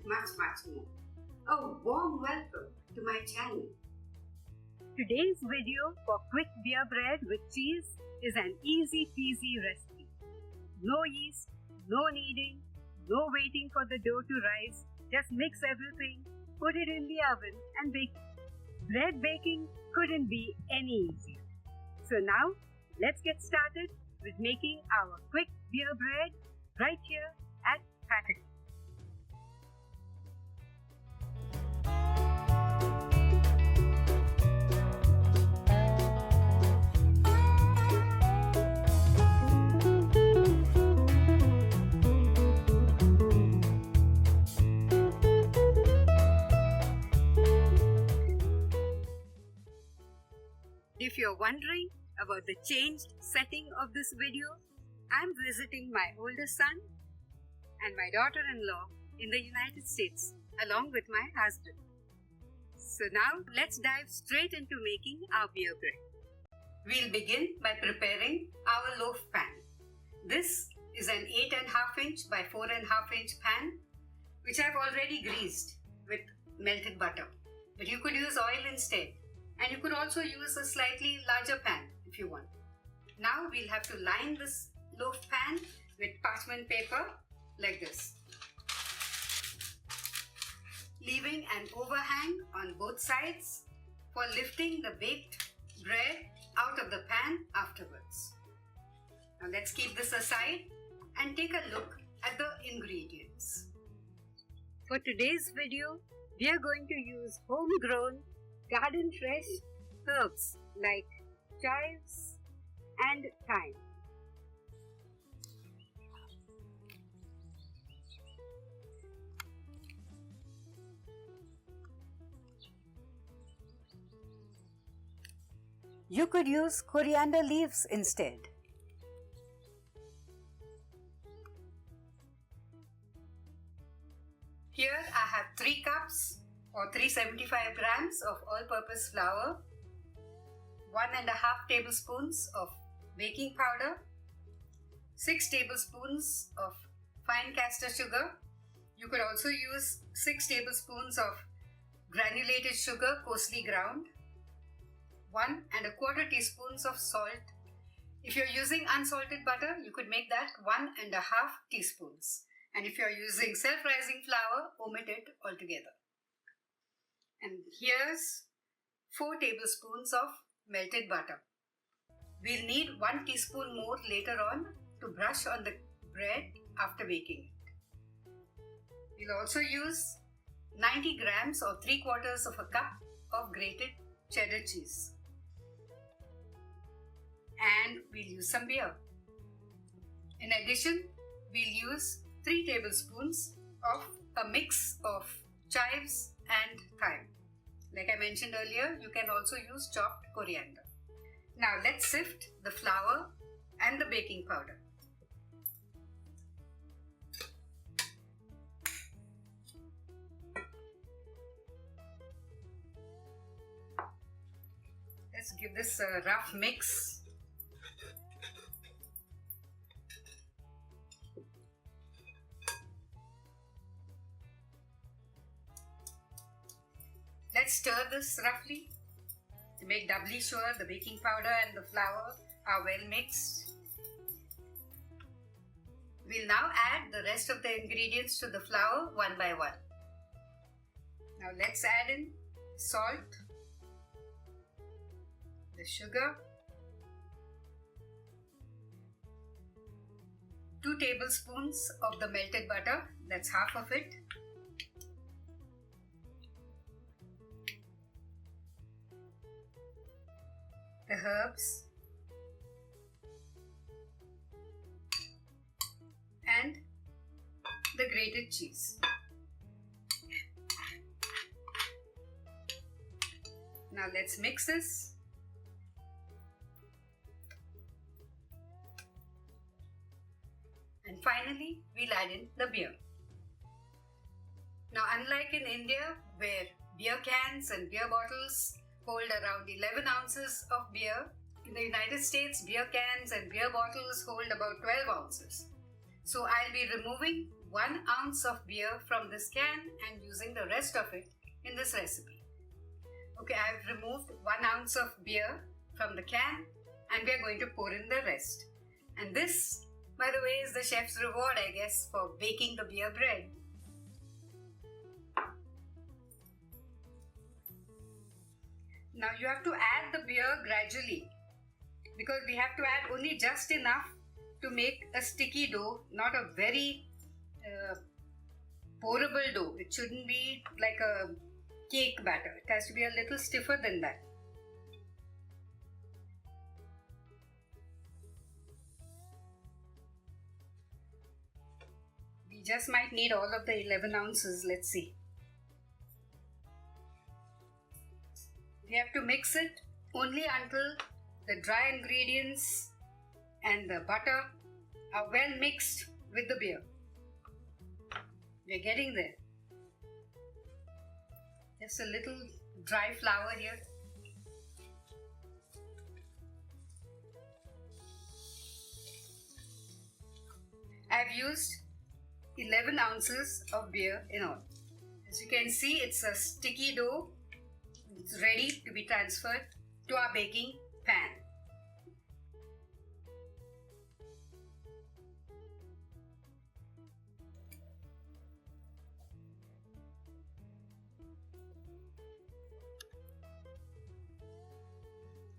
much more. A warm welcome to my channel. Today's video for quick beer bread with cheese is an easy peasy recipe. No yeast, no kneading, no waiting for the dough to rise. Just mix everything, put it in the oven and bake it. Bread baking couldn't be any easier. So now, let's get started with making our quick beer bread right here at Pickle. If you're wondering about the changed setting of this video, I'm visiting my oldest son and my daughter-in-law in the United States along with my husband. So now let's dive straight into making our beer bread. We'll begin by preparing our loaf pan. This is an 8.5 inch by 4.5 inch pan which I've already greased with melted butter. But you could use oil instead. And you could also use a slightly larger pan if you want. Now we'll have to line this loaf pan with parchment paper like this, leaving an overhang on both sides for lifting the baked bread out of the pan afterwards. Now let's keep this aside and take a look at the ingredients. For today's video, we are going to use homegrown garden fresh herbs like chives and thyme. You could use coriander leaves instead. Here I have 3 cups or 375 grams of all-purpose flour, 1.5 tablespoons of baking powder, 6 tablespoons of fine castor sugar. You could also use 6 tablespoons of granulated sugar coarsely ground, 1.25 teaspoons of salt. If you're using unsalted butter, you could make that 1.5 teaspoons. And if you're using self-rising flour, omit it altogether. And here's 4 tablespoons of melted butter. We'll need 1 teaspoon more later on to brush on the bread after baking it. We'll also use 90 grams or 3/4 of a cup of grated cheddar cheese. And we'll use some beer. In addition, we'll use 3 tablespoons of a mix of chives and thyme. Like I mentioned earlier, you can also use chopped coriander. Now let's sift the flour and the baking powder. Let's give this a rough mix. Let's stir this roughly to make doubly sure the baking powder and the flour are well mixed. We'll now add the rest of the ingredients to the flour one by one. Now let's add in salt, the sugar, 2 tablespoons of the melted butter, that's half of it. The herbs and the grated cheese. Now let's mix this. And finally, we'll add in the beer. Now, unlike in India, where beer cans and beer bottles hold around 11 ounces of beer, in the United States, beer cans and beer bottles hold about 12 ounces. So I'll be removing 1 ounce of beer from this can and using the rest of it in this recipe. Okay, I've removed 1 ounce of beer from the can and we are going to pour in the rest. And this, by the way, is the chef's reward, I guess, for baking the beer bread. Now you have to add the beer gradually because we have to add only just enough to make a sticky dough, not a very pourable dough. It shouldn't be like a cake batter. It has to be a little stiffer than that. We just might need all of the 11 ounces. Let's see. We have to mix it only until the dry ingredients and the butter are well mixed with the beer. We're getting there. Just a little dry flour here. I've used 11 ounces of beer in all. As you can see, it's a sticky dough. It's ready to be transferred to our baking pan.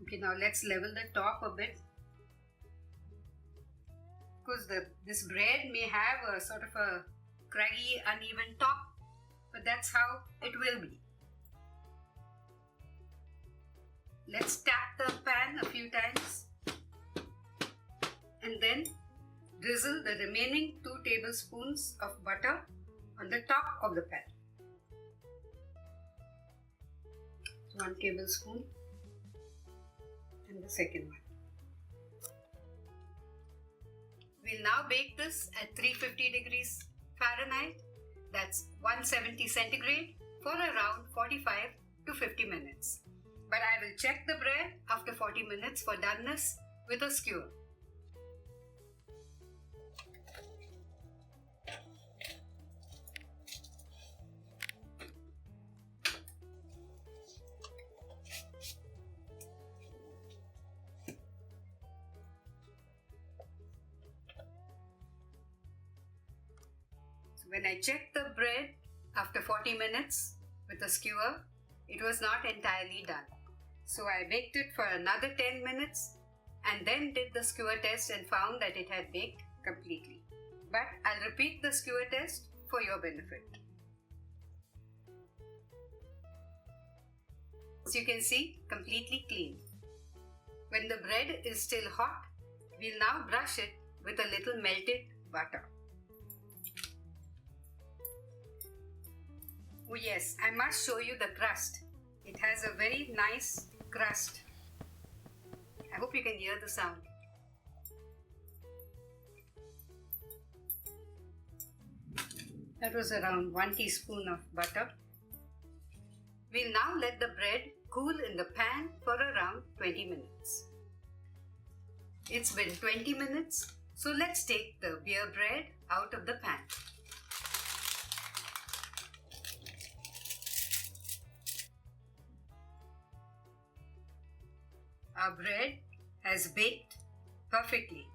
Okay, now let's level the top a bit. Because this bread may have a sort of a craggy, uneven top, but that's how it will be. Let's tap the pan a few times and then drizzle the remaining 2 tablespoons of butter on the top of the pan. 1 tablespoon and the second one. We'll now bake this at 350 degrees Fahrenheit, that's 170 centigrade, for around 45 to 50 minutes. But I will check the bread after 40 minutes for doneness with a skewer. When I checked the bread after 40 minutes with a skewer, it was not entirely done. So I baked it for another 10 minutes and then did the skewer test and found that it had baked completely. But I'll repeat the skewer test for your benefit. As you can see, completely clean. When the bread is still hot, we'll now brush it with a little melted butter. Oh yes, I must show you the crust. It has a very nice crust. I hope you can hear the sound. That was around 1 teaspoon of butter. We'll now let the bread cool in the pan for around 20 minutes. It's been 20 minutes, so let's take the beer bread out of the pan. Our bread has baked perfectly.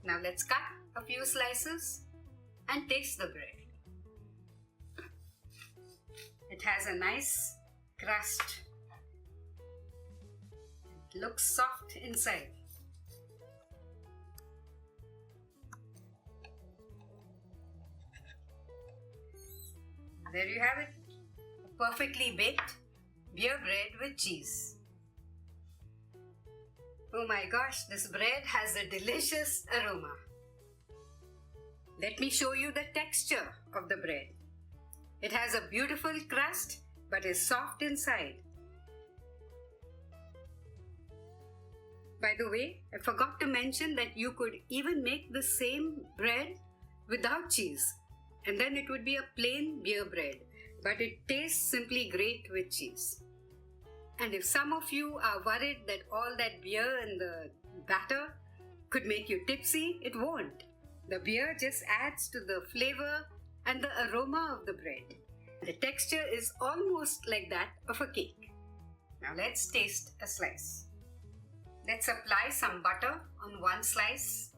Now let's cut a few slices and taste the bread. It has a nice crust. It looks soft inside. There you have it, a perfectly baked beer bread with cheese. Oh my gosh, this bread has a delicious aroma. Let me show you the texture of the bread. It has a beautiful crust but is soft inside. By the way, I forgot to mention that you could even make the same bread without cheese, and then it would be a plain beer bread, but it tastes simply great with cheese. And if some of you are worried that all that beer and the batter could make you tipsy, it won't. The beer just adds to the flavor and the aroma of the bread. The texture is almost like that of a cake. Now let's taste a slice. Let's apply some butter on one slice.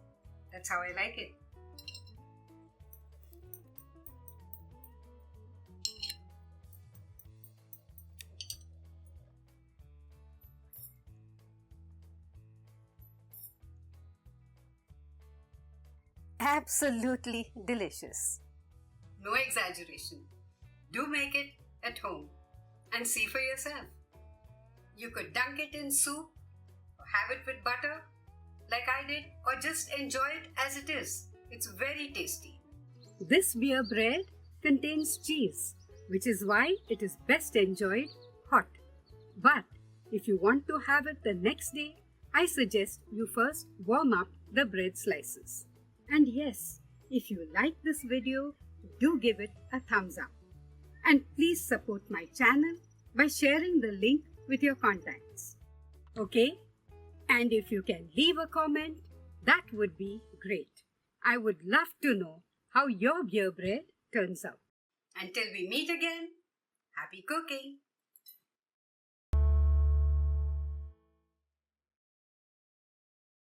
That's how I like it. Absolutely delicious. No exaggeration. Do make it at home and see for yourself. You could dunk it in soup, or have it with butter like I did, or just enjoy it as it is. It's very tasty. This beer bread contains cheese, which is why it is best enjoyed hot. But if you want to have it the next day, I suggest you first warm up the bread slices. And yes, if you like this video, do give it a thumbs up. And please support my channel by sharing the link with your contacts. Okay? And if you can leave a comment, that would be great. I would love to know how your beer bread turns out. Until we meet again, happy cooking!